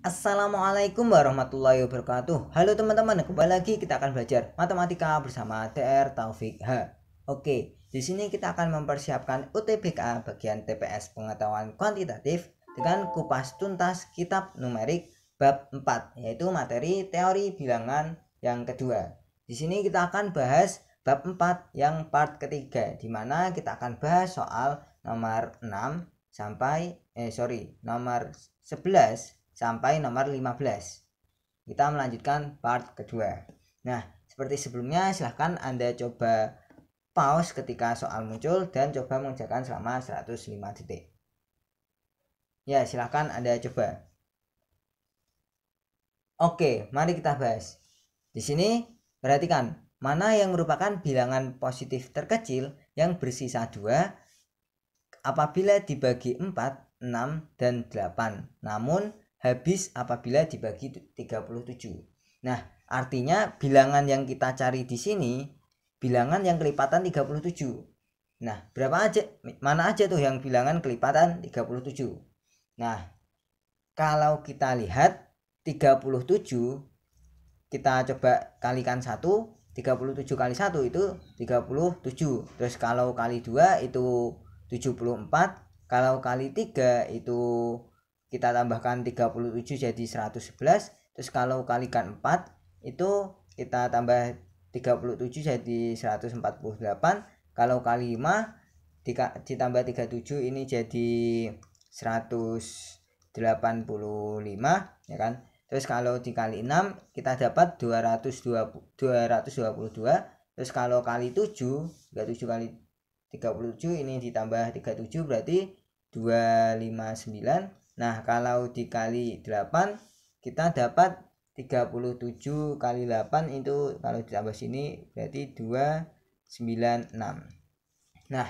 Assalamualaikum warahmatullahi wabarakatuh. Halo teman-teman, kembali lagi kita akan belajar matematika bersama TR Taufik H. Oke, di sini kita akan mempersiapkan UTBK bagian TPS pengetahuan kuantitatif dengan kupas tuntas kitab numerik bab 4, yaitu materi teori bilangan yang kedua. Di sini kita akan bahas bab 4 yang part ketiga, di mana kita akan bahas soal nomor 6 nomor 11 sampai nomor 15. Kita melanjutkan part kedua. Nah, seperti sebelumnya, silahkan Anda coba pause ketika soal muncul dan coba mengerjakan selama 105 detik. Ya, silahkan Anda coba. Oke, mari kita bahas. Di sini, perhatikan, mana yang merupakan bilangan positif terkecil yang bersisa 2 apabila dibagi 4, 6, dan 8. Namun, habis apabila dibagi 37. Nah, artinya bilangan yang kita cari di sini bilangan yang kelipatan 37. Nah, mana aja tuh yang bilangan kelipatan 37? Nah, kalau kita lihat 37 kita coba kalikan 1, 37 kali 1 itu 37. Terus kalau kali 2 itu 74, kalau kali 3 itu kita tambahkan 37 jadi 111. Terus kalau kalikan 4 itu kita tambah 37 jadi 148. Kalau kali 5 ditambah 37 ini jadi 185, ya kan. Terus kalau dikali 6 kita dapat 222. Terus kalau kali 7, 37 kali 37 ini ditambah 37 berarti 259. Nah, kalau dikali 8 kita dapat 37 kali 8 itu kalau ditambah sini berarti 296. Nah,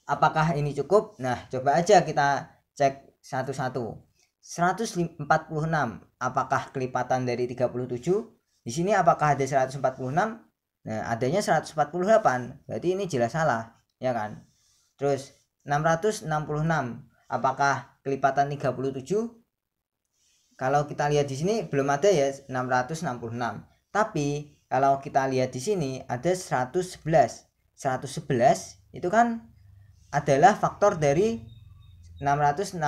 apakah ini cukup? Nah, coba aja kita cek satu-satu. 146 apakah kelipatan dari 37? Di sini apakah ada 146? Nah, adanya 148. Berarti ini jelas salah, ya kan? Terus 666 apakah kelipatan 37? Kalau kita lihat di sini belum ada ya 666. Tapi kalau kita lihat di sini ada 111. 111 itu kan adalah faktor dari 666.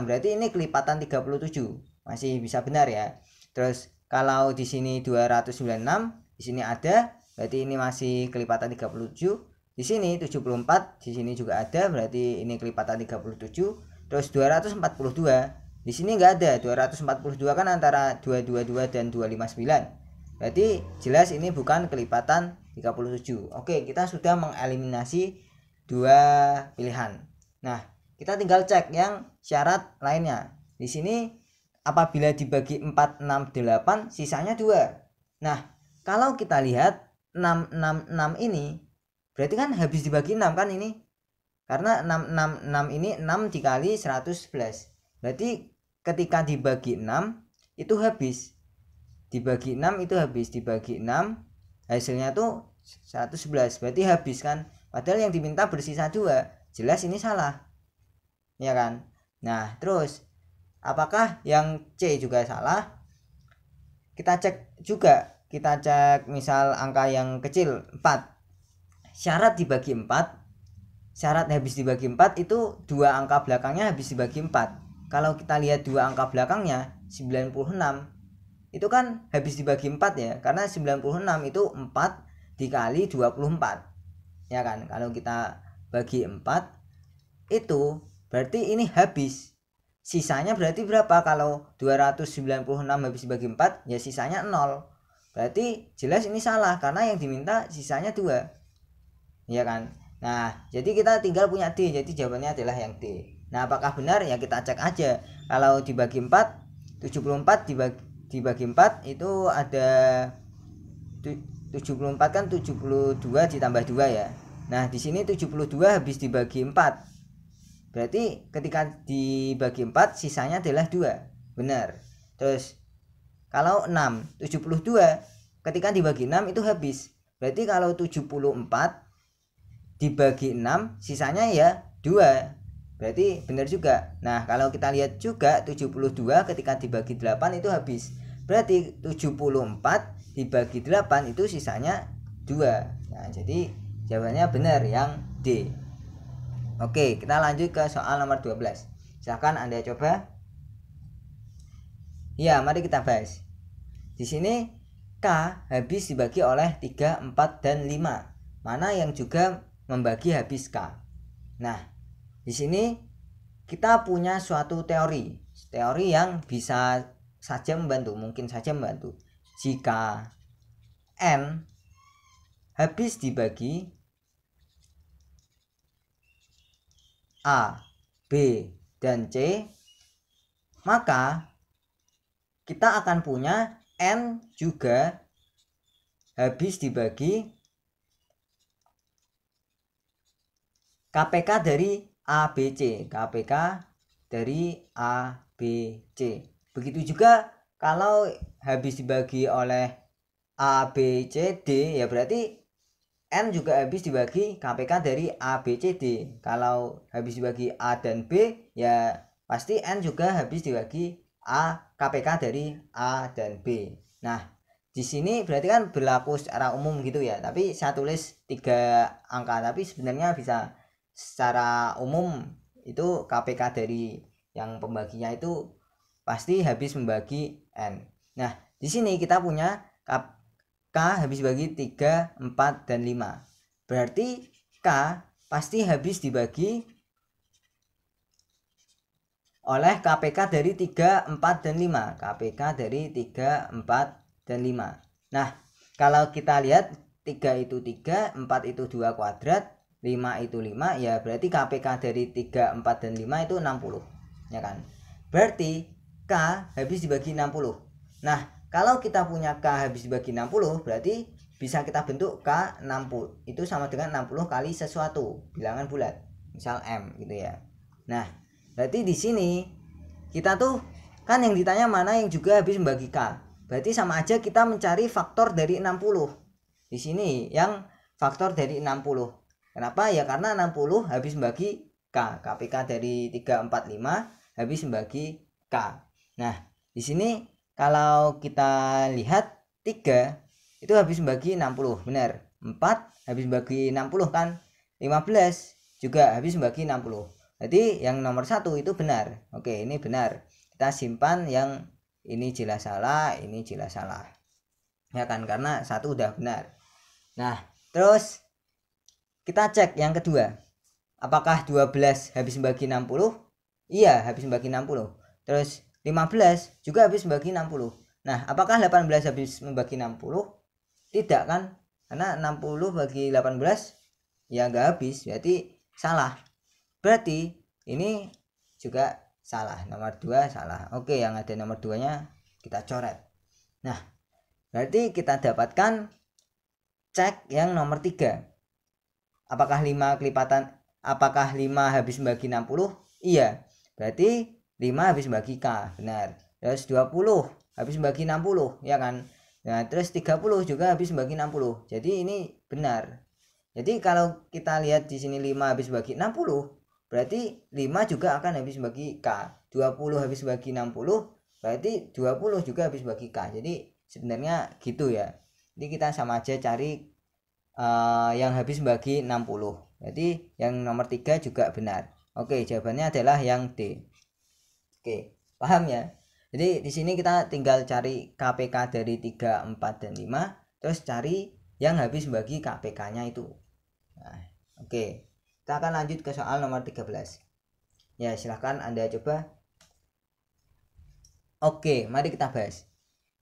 Berarti ini kelipatan 37. Masih bisa benar ya. Terus kalau di sini 296, di sini ada, berarti ini masih kelipatan 37. Di sini 74, di sini juga ada, berarti ini kelipatan 37. Terus 242, di sini enggak ada. 242 kan antara 222 dan 259. Berarti jelas ini bukan kelipatan 37. Oke, kita sudah mengeliminasi dua pilihan. Nah, kita tinggal cek yang syarat lainnya. Di sini apabila dibagi 4, 6, 8 sisanya 2. Nah, kalau kita lihat 666 ini berarti kan habis dibagi 6 kan ini. Karena 666 ini 6 dikali 111. Berarti ketika dibagi 6 itu habis. Dibagi 6 itu habis, dibagi 6 hasilnya tuh 111. Berarti habis kan. Padahal yang diminta bersisa 2. Jelas ini salah. Ya kan? Nah, terus apakah yang C juga salah? Kita cek juga. Kita cek misal angka yang kecil 4. Syarat dibagi 4, syarat habis dibagi 4 itu dua angka belakangnya habis dibagi 4. Kalau kita lihat dua angka belakangnya 96 itu kan habis dibagi 4 ya, karena 96 itu 4 dikali 24, ya kan. Kalau kita bagi 4 itu berarti ini habis. Sisanya berarti berapa? Kalau 296 habis dibagi 4 ya sisanya 0. Berarti jelas ini salah karena yang diminta sisanya 2, ya kan. Nah, jadi kita tinggal punya D. Jadi jawabannya adalah yang D. Nah, apakah benar? Ya kita cek aja. Kalau dibagi 4, 74 dibagi 4 itu ada 74 kan 72 ditambah 2 ya. Nah, di sini 72 habis dibagi 4. Berarti ketika dibagi 4 sisanya adalah 2. Benar. Terus kalau 6, 72 ketika dibagi 6 itu habis. Berarti kalau 74 dibagi 6 sisanya ya 2. berarti benar juga. Nah kalau kita lihat juga 72 ketika dibagi 8 itu habis, berarti 74 dibagi 8 itu sisanya 2. Nah jadi jawabannya benar yang D. Oke, kita lanjut ke soal nomor 12. Silahkan Anda coba. Ya, mari kita bahas. Di sini K habis dibagi oleh 3, 4, dan 5. Mana yang juga membagi habis K? Nah, di sini kita punya suatu teori yang bisa saja membantu, mungkin saja membantu. Jika N habis dibagi A, B, dan C, maka kita akan punya N juga habis dibagi KPK dari A, B, C. KPK dari A, B, C. Begitu juga kalau habis dibagi oleh A, B, C, D, ya berarti N juga habis dibagi KPK dari A, B, C, D. Kalau habis dibagi A dan B, ya pasti N juga habis dibagi A, KPK dari A dan B. Nah, di sini berarti kan berlaku secara umum gitu ya. Tapi saya tulis 3 angka, tapi sebenarnya bisa secara umum itu KPK dari yang pembaginya itu pasti habis membagi N. Nah, di sini kita punya K habis bagi 3, 4, dan 5. Berarti K pasti habis dibagi oleh KPK dari 3, 4, dan 5. KPK dari 3, 4, dan 5. Nah, kalau kita lihat 3 itu 3, 4 itu 2 kuadrat, 5 itu 5, ya berarti KPK dari 3, 4, dan 5 itu 60. Ya kan? Berarti K habis dibagi 60. Nah, kalau kita punya K habis dibagi 60, berarti bisa kita bentuk K 60. Itu sama dengan 60 kali sesuatu, bilangan bulat. Misal M gitu ya. Nah, berarti di sini kita tuh kan yang ditanya mana yang juga habis membagi K. Berarti sama aja kita mencari faktor dari 60. Di sini yang faktor dari 60. Kenapa? Ya karena 60 habis membagi K. KPK dari 3, 4, 5 habis membagi K. Nah, di sini kalau kita lihat 3 itu habis membagi 60, benar. 4 habis membagi 60 kan. 15 juga habis membagi 60. Jadi yang nomor 1 itu benar. Oke, ini benar. Kita simpan yang ini jelas salah, ini jelas salah. Ya kan, karena 1 udah benar. Nah, terus kita cek yang kedua. Apakah 12 habis membagi 60? Iya, habis membagi 60. Terus 15 juga habis membagi 60. Nah, apakah 18 habis membagi 60? Tidak kan? Karena 60 bagi 18 ya nggak habis, berarti salah. Berarti ini juga salah, nomor 2 salah. Oke, yang ada nomor 2 nya kita coret. Nah, berarti kita dapatkan cek yang nomor 3. Apakah 5 kelipatan, apakah 5 habis membagi 60? Iya, berarti 5 habis membagi K, benar. Terus 20 habis membagi 60, ya kan? Nah, terus 30 juga habis membagi 60. Jadi ini benar. Jadi kalau kita lihat di sini 5 habis membagi 60, berarti 5 juga akan habis bagi K. 20 habis bagi 60, berarti 20 juga habis bagi K. Jadi sebenarnya gitu ya. Jadi kita sama aja cari yang habis bagi 60. Jadi yang nomor 3 juga benar. Oke, jawabannya adalah yang D. Oke, paham ya? Jadi di sini kita tinggal cari KPK dari 3, 4, dan 5, terus cari yang habis bagi KPK-nya itu. Nah, oke. Kita akan lanjut ke soal nomor 13. Ya, silahkan Anda coba. Oke, mari kita bahas.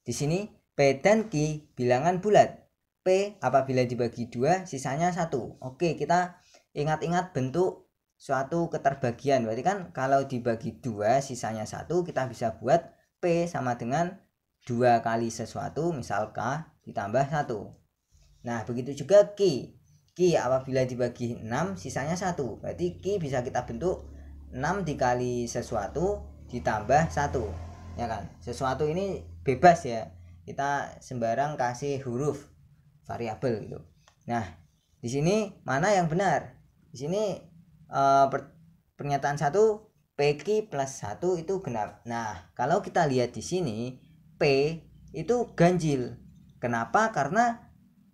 Di sini P dan Q bilangan bulat. P apabila dibagi 2 sisanya 1. Oke, kita ingat-ingat bentuk suatu keterbagian. Berarti kan kalau dibagi 2 sisanya 1, kita bisa buat P sama dengan 2 kali sesuatu, misal K ditambah 1. Nah, begitu juga Q. Q apabila dibagi 6 sisanya 1. Berarti Q bisa kita bentuk 6 dikali sesuatu ditambah 1. Ya kan? Sesuatu ini bebas ya. Kita sembarang kasih huruf variabel gitu. Nah, di sini mana yang benar? Di sini pernyataan 1 PQ plus 1 itu genap. Nah, kalau kita lihat di sini P itu ganjil. Kenapa? Karena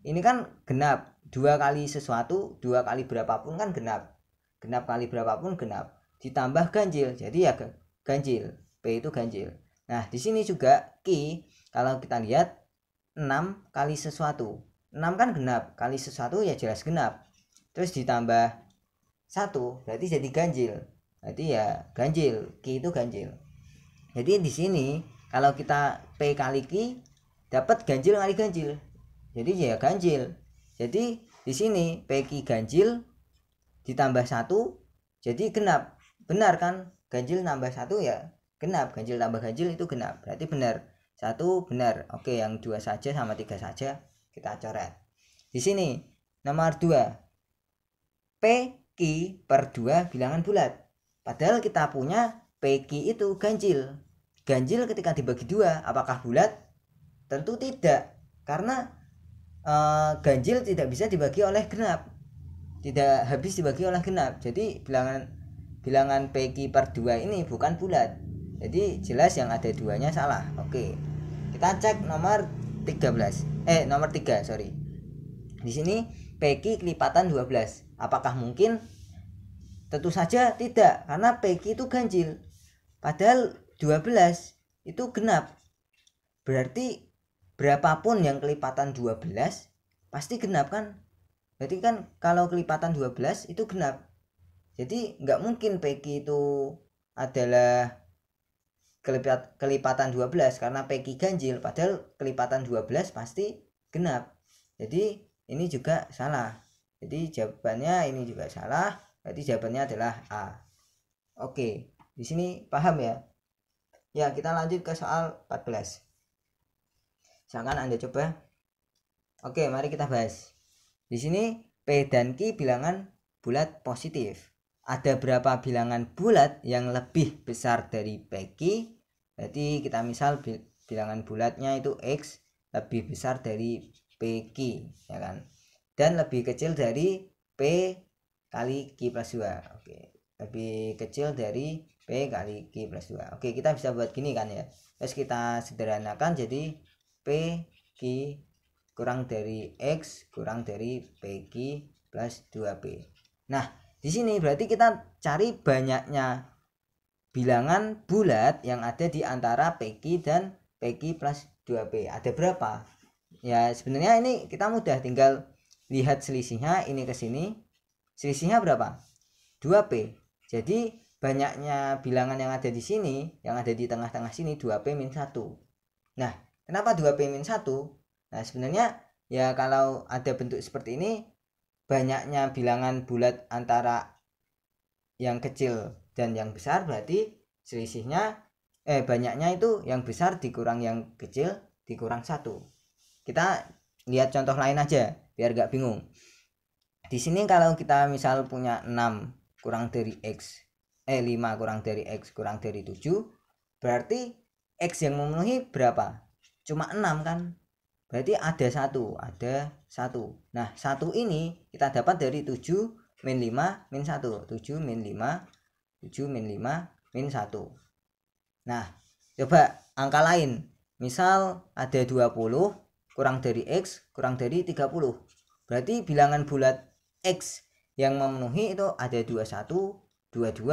ini kan genap. 2 kali sesuatu, 2 kali berapapun kan genap. Genap kali berapapun genap. Ditambah ganjil. Jadi ya ganjil. P itu ganjil. Nah, di sini juga Q kalau kita lihat 6 kali sesuatu. 6 kan genap, kali sesuatu ya jelas genap. Terus ditambah 1 berarti jadi ganjil. Berarti ya ganjil, Q itu ganjil. Jadi di sini kalau kita P kali Q dapat ganjil kali ganjil. Jadi ya ganjil. Jadi di sini PQ ganjil ditambah 1 jadi genap. Benar kan? Ganjil tambah 1 ya genap. Ganjil tambah ganjil itu genap. Berarti benar. 1 benar. Oke, yang 2 saja sama 3 saja kita coret. Di sini nomor 2. PQ per 2 bilangan bulat. Padahal kita punya PQ itu ganjil. Ganjil ketika dibagi 2 apakah bulat? Tentu tidak. Karena ganjil tidak bisa dibagi oleh genap, tidak habis dibagi oleh genap. Jadi bilangan PQ per 2 ini bukan bulat. Jadi jelas yang ada 2-nya salah. Oke, kita cek nomor 13. Nomor 3, sorry. Di sini PQ kelipatan 12. Apakah mungkin? Tentu saja tidak, karena PQ itu ganjil. Padahal 12 itu genap. Berarti berapapun yang kelipatan 12 pasti genap kan? Jadi kan kalau kelipatan 12 itu genap. Jadi nggak mungkin PQ itu adalah kelipatan 12 karena PQ ganjil, padahal kelipatan 12 pasti genap. Jadi ini juga salah. Jadi jawabannya ini juga salah. Berarti jawabannya adalah A. Oke, di sini paham ya? Ya, kita lanjut ke soal 14. Silakan Anda coba. Oke, mari kita bahas. Di sini P dan Q bilangan bulat positif. Ada berapa bilangan bulat yang lebih besar dari PQ? Jadi kita misal bilangan bulatnya itu X lebih besar dari PQ, ya kan? Dan lebih kecil dari P kali Q plus 2. Oke, lebih kecil dari P kali Q plus 2. Oke, kita bisa buat gini kan ya. Terus kita sederhanakan jadi P Q kurang dari X kurang dari PQ plus 2P. Nah, di sini berarti kita cari banyaknya bilangan bulat yang ada di antara PQ dan PQ plus 2P. Ada berapa? Ya, sebenarnya ini kita mudah, tinggal lihat selisihnya, ini ke sini. Selisihnya berapa? 2P. Jadi banyaknya bilangan yang ada di sini, yang ada di tengah-tengah sini 2P min 1. Nah, kenapa 2P min 1? Nah, sebenarnya ya kalau ada bentuk seperti ini, banyaknya bilangan bulat antara yang kecil dan yang besar, berarti selisihnya banyaknya itu yang besar dikurang yang kecil dikurang 1. Kita lihat contoh lain aja biar gak bingung. Di sini kalau kita misal punya 6 kurang dari X 5 kurang dari X kurang dari 7, berarti X yang memenuhi berapa? Cuma 6 kan? Berarti ada 1. Nah, 1 ini kita dapat dari 7 min 5 min 1. 7 min 5 min 1. Nah, coba angka lain. Misal ada 20 kurang dari X kurang dari 30. Berarti bilangan bulat X yang memenuhi itu ada 21, 22,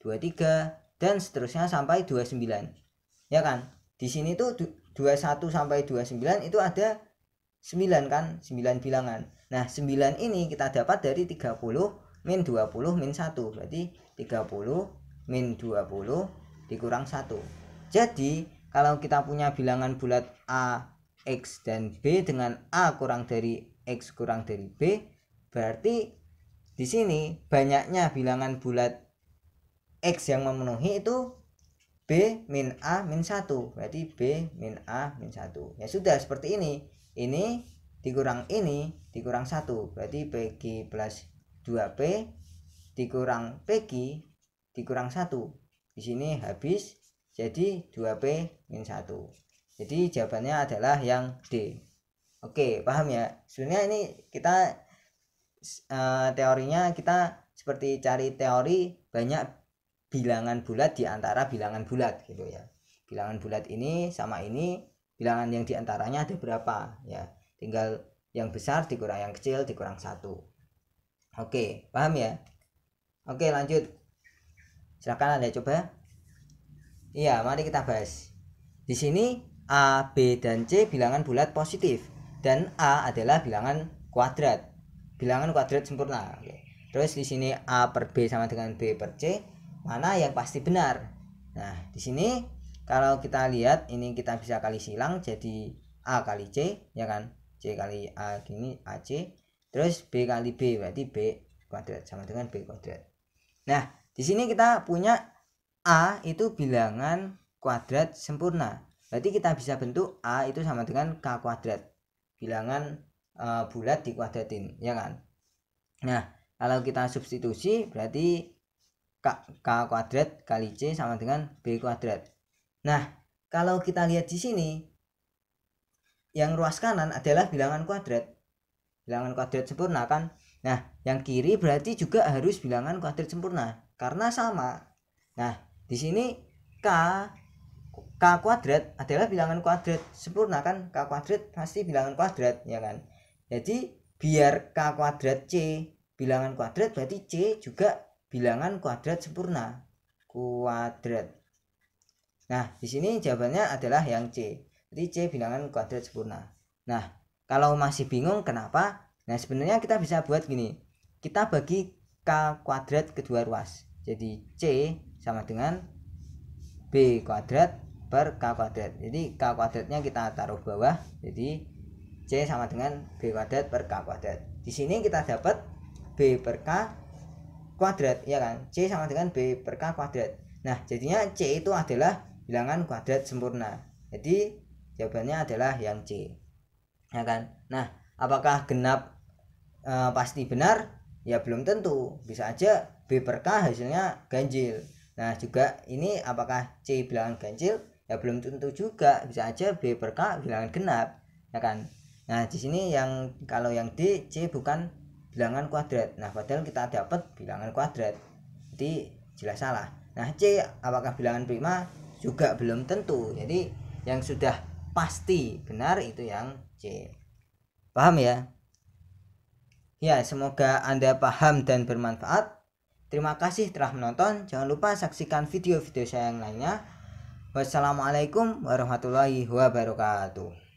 23 dan seterusnya sampai 29. Ya kan? Di sini tuh 21 sampai 29 itu ada 9 kan? 9 bilangan. Nah, 9 ini kita dapat dari 30 min 20 min 1. Berarti 30 min 20 dikurang 1. Jadi, kalau kita punya bilangan bulat A, X, dan B dengan A kurang dari X kurang dari B, berarti di sini banyaknya bilangan bulat X yang memenuhi itu B min A min 1. Berarti B min A min 1. Ya sudah, seperti ini. Ini dikurang 1. Berarti PQ plus 2P dikurang PQ dikurang 1. Di sini habis jadi 2P min 1. Jadi jawabannya adalah yang D. Oke, paham ya? Sebenarnya ini kita teorinya kita seperti cari teori banyak bilangan bulat di antara bilangan bulat gitu ya. Bilangan bulat ini sama ini, bilangan yang diantaranya ada berapa ya, tinggal yang besar dikurang yang kecil dikurang 1. Oke, paham ya? Oke, lanjut, silakan Anda coba. Iya, mari kita bahas. Di sini A, B, dan C bilangan bulat positif, dan A adalah bilangan kuadrat, bilangan kuadrat sempurna. Oke. Terus di sini A per B sama dengan B per C, mana yang pasti benar? Nah, di sini kalau kita lihat ini kita bisa kali silang jadi A kali C, ya kan? C kali A gini AC, terus B kali B berarti B kuadrat sama dengan B kuadrat. Nah, di sini kita punya A itu bilangan kuadrat sempurna. Berarti kita bisa bentuk A itu sama dengan K kuadrat. Bilangan bulat dikuadratin, ya kan? Nah, kalau kita substitusi berarti K kuadrat kali C sama dengan B kuadrat. Nah, kalau kita lihat di sini yang ruas kanan adalah bilangan kuadrat. Bilangan kuadrat sempurna kan? Nah, yang kiri berarti juga harus bilangan kuadrat sempurna karena sama. Nah, di sini K kuadrat adalah bilangan kuadrat sempurna kan? K kuadrat pasti bilangan kuadrat, ya kan? Jadi biar K kuadrat C bilangan kuadrat berarti C juga bilangan kuadrat sempurna. Kuadrat. Nah, di sini jawabannya adalah yang C. Jadi C bilangan kuadrat sempurna. Nah, kalau masih bingung kenapa? Nah, sebenarnya kita bisa buat gini. Kita bagi K kuadrat kedua ruas. Jadi C sama dengan B kuadrat per K kuadrat. Jadi K kuadratnya kita taruh bawah. Jadi C sama dengan B kuadrat per K kuadrat. Di sini kita dapat B per K kuadrat, ya kan? C sama dengan B per K kuadrat. Nah, jadinya C itu adalah bilangan kuadrat sempurna. Jadi jawabannya adalah yang C, ya kan? Nah, apakah genap pasti benar? Ya belum tentu, bisa aja B per K hasilnya ganjil. Nah, juga ini apakah C bilangan ganjil? Ya belum tentu juga, bisa aja B per K bilangan genap, ya kan? Nah, di sini yang kalau yang D, C bukan bilangan kuadrat. Nah, padahal kita dapat bilangan kuadrat, jadi jelas salah. Nah, C apakah bilangan prima? Juga belum tentu. Jadi yang sudah pasti benar itu yang C. Paham ya? Ya, semoga Anda paham dan bermanfaat. Terima kasih telah menonton. Jangan lupa saksikan video-video saya yang lainnya. Wassalamualaikum warahmatullahi wabarakatuh.